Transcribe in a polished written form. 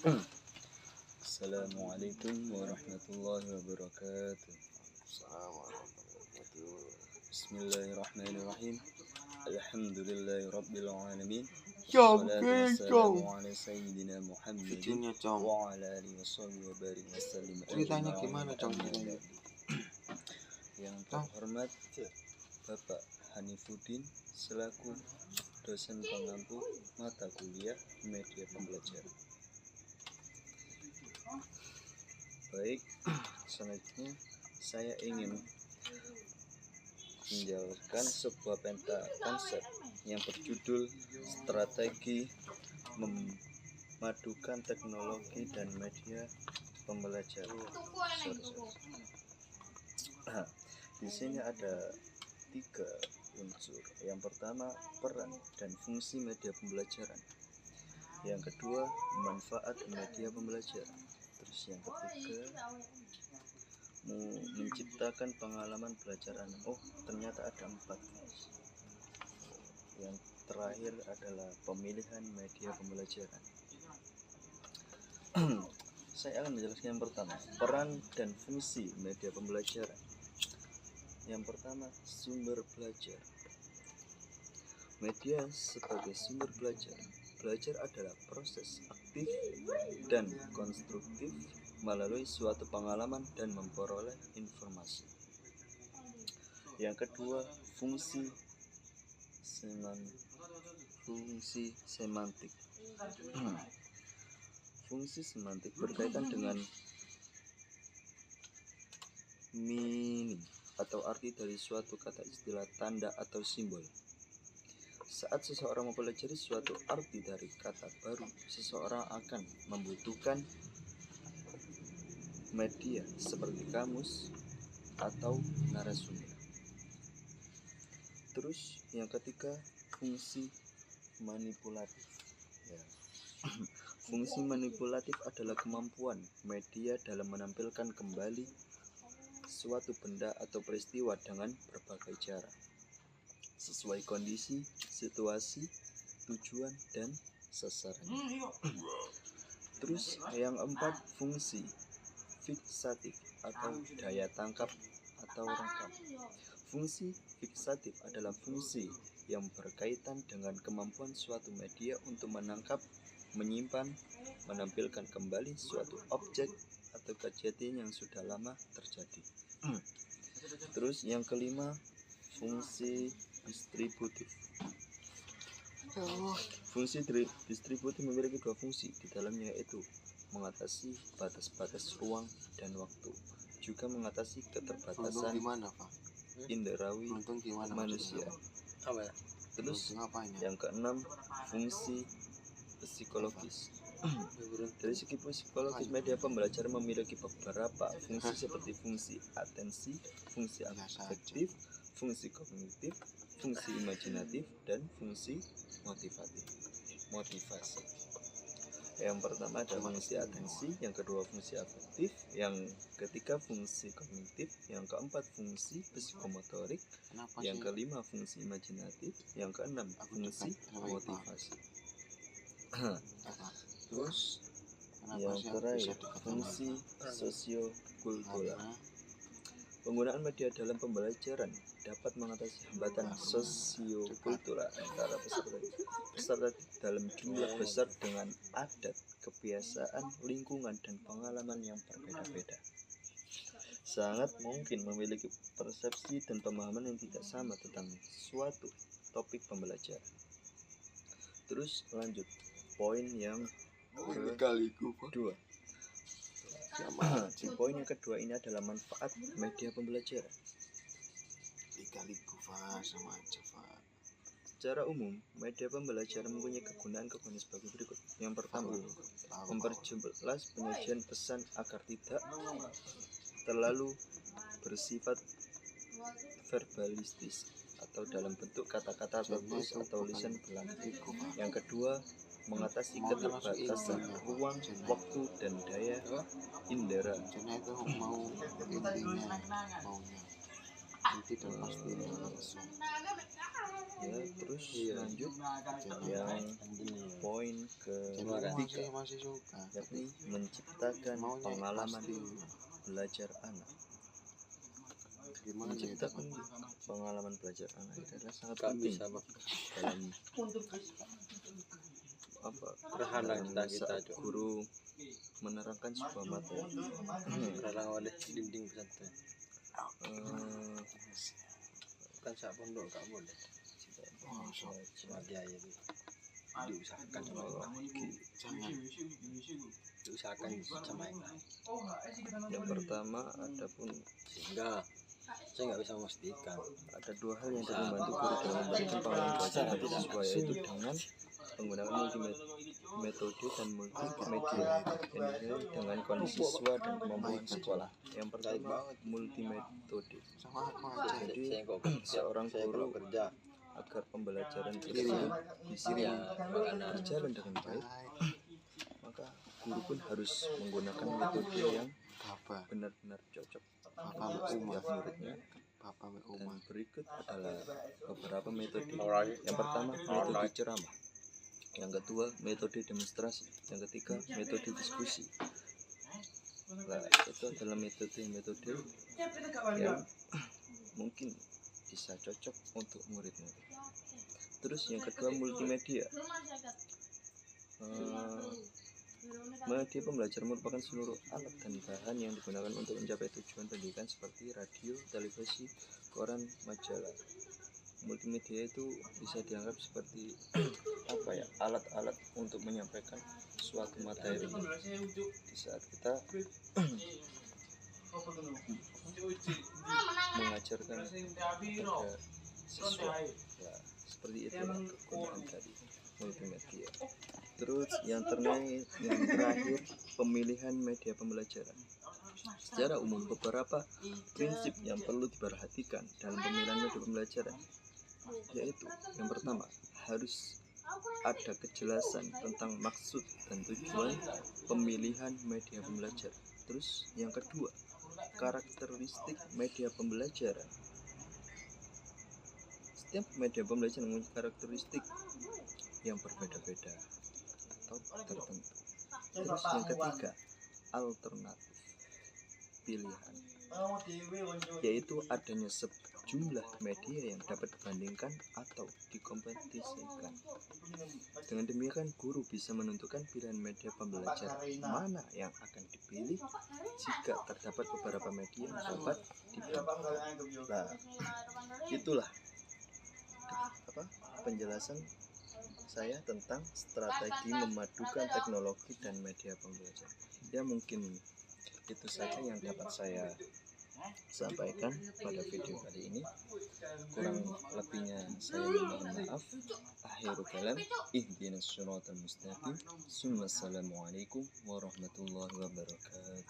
Assalamualaikum warahmatullahi wabarakatuh. Bismillahirrahmanirrahim. Alhamdulillahi alamin. Wassalatu wassalamu ala sayyidina Muhammadin wa ala alihi washabihi wa barik wasallim. Ceritanya gimana dong? Yang terhormat Bapak Hanifuddin selaku dosen pengampu mata kuliah media pembelajaran. Baik, selanjutnya saya ingin menjelaskan sebuah peta konsep yang berjudul strategi memadukan teknologi dan media pembelajaran. Di sini ada 3 unsur. Yang pertama, peran dan fungsi media pembelajaran. Yang kedua, manfaat media pembelajaran. Terus yang ketiga, menciptakan pengalaman belajar anak. Oh, ternyata ada 4. Yang terakhir adalah pemilihan media pembelajaran. Saya akan menjelaskan yang pertama, peran dan fungsi media pembelajaran. Yang pertama, sumber belajar. Media sebagai sumber belajar. Belajar adalah proses aktif dan konstruktif melalui suatu pengalaman dan memperoleh informasi. Yang kedua, fungsi semantik. Fungsi semantik berkaitan dengan meaning atau arti dari suatu kata, istilah, tanda, atau simbol. Saat seseorang mempelajari suatu arti dari kata baru, seseorang akan membutuhkan media seperti kamus atau narasumber. Terus yang ketiga, fungsi manipulatif. Fungsi manipulatif adalah kemampuan media dalam menampilkan kembali suatu benda atau peristiwa dengan berbagai cara, sesuai kondisi, situasi, tujuan, dan sasaran. Terus yang keempat, fungsi fiksatif atau daya tangkap atau rekam. Fungsi fiksatif adalah fungsi yang berkaitan dengan kemampuan suatu media untuk menangkap, menyimpan, menampilkan kembali suatu objek atau kejadian yang sudah lama terjadi. Terus yang kelima, fungsi distributif. Fungsi distributif memiliki 2 fungsi di dalamnya, yaitu mengatasi batas-batas ruang dan waktu, juga mengatasi keterbatasan inderawi manusia. Terus yang keenam, fungsi psikologis. Dari segi psikologis, media pembelajaran memiliki beberapa fungsi seperti fungsi atensi, fungsi afektif, fungsi kognitif, fungsi imajinatif, dan fungsi motivasi. Yang pertama ada fungsi atensi, yang kedua fungsi afektif, yang ketiga fungsi kognitif, yang keempat fungsi psikomotorik, yang kelima fungsi imajinatif, yang keenam fungsi motivasi. Terus yang terakhir, fungsi sosiokultural. Penggunaan media dalam pembelajaran dapat mengatasi hambatan sosiokultural antara peserta dalam jumlah besar dengan adat, kebiasaan, lingkungan, dan pengalaman yang berbeda-beda. Sangat mungkin memiliki persepsi dan pemahaman yang tidak sama tentang suatu topik pembelajaran. Terus lanjut, poin yang kedua. Di poin yang kedua ini adalah manfaat media pembelajaran. Secara umum, media pembelajaran mempunyai kegunaan sebagai berikut. Yang pertama, memperjelas penyajian pesan agar tidak terlalu bersifat verbalistis atau dalam bentuk kata-kata tertulis atau lisan berlanjut. Yang kedua, mengatasi keterbatasan ruang, waktu, dan daya indera. tidak pasti langsung. Ya, terus Iya. lanjut Jadi yang poin ketiga, masih suka. yakni menciptakan Maunya pengalaman pasti. belajar anak. Gimana itu? Menciptakan pengalaman belajar anak itu adalah sangat Gak penting bisa mak dalam apa terhalang dalam cita-cita saat Cuk. guru menerangkan sebuah materi. Terhalang oleh dinding pesantren. Eh, Kan sak pondok gak boleh. Sebagai itu diusahakan sama yang lain. Jangan. Diusahakan sama yang lain. yang pertama, adapun Sehingga saya nggak bisa memastikan. ada dua hal yang dapat membantu guru dalam memberikan pengalaman belajar yang siswa, yaitu dengan menggunakan metode dan multimedia yang dinilai dengan kondisi siswa dan kemampuan sekolah. Yang pertama, multimetode. Sama aku aja. Jadi Saya kok kerja, seorang saya guru kalau kerja agar pembelajaran Kiri. tersebut bisa ya makanya berjalan dengan baik, Baik. maka guru pun harus menggunakan metode yang Bapak, benar-benar cocok Bapak untuk setiap Umar, muridnya. Bapak Dan Umar. berikut adalah beberapa metode. Alright. Yang pertama, metode ceramah. Yang kedua, metode demonstrasi. Yang ketiga, metode diskusi. Nah, itu adalah metode-metode yang mungkin bisa cocok untuk murid-murid. Terus yang kedua, multimedia. Media pembelajaran merupakan seluruh alat dan bahan yang digunakan untuk mencapai tujuan pendidikan seperti radio, televisi, koran, majalah. Multimedia itu bisa dianggap seperti apa ya, alat-alat untuk menyampaikan suatu materi di saat kita mengajarkan kepada siswa. Ya, seperti itu kegunaan dari multimedia. Terus yang terakhir, pemilihan media pembelajaran. Secara umum, beberapa prinsip yang perlu diperhatikan dalam pemilihan media pembelajaran, yaitu yang pertama, harus ada kejelasan tentang maksud dan tujuan pemilihan media pembelajaran. Terus yang kedua, karakteristik media pembelajaran. Setiap media pembelajaran memiliki karakteristik yang berbeda-beda atau tertentu. Terus yang ketiga, alternatif pilihan, yaitu adanya sejumlah media yang dapat dibandingkan atau dikompetisikan. Dengan demikian, guru bisa menentukan pilihan media pembelajaran mana yang akan dipilih jika terdapat beberapa media yang dapat dibandingkan. Nah, itulah penjelasan saya tentang strategi memadukan teknologi dan media pembelajaran. Ya, mungkin itu saja yang dapat saya sampaikan pada video kali ini. Kurang lebihnya saya mohon maaf. Akhirul kalam, ihdinas siratal mustaqim. Assalamualaikum warahmatullahi wabarakatuh.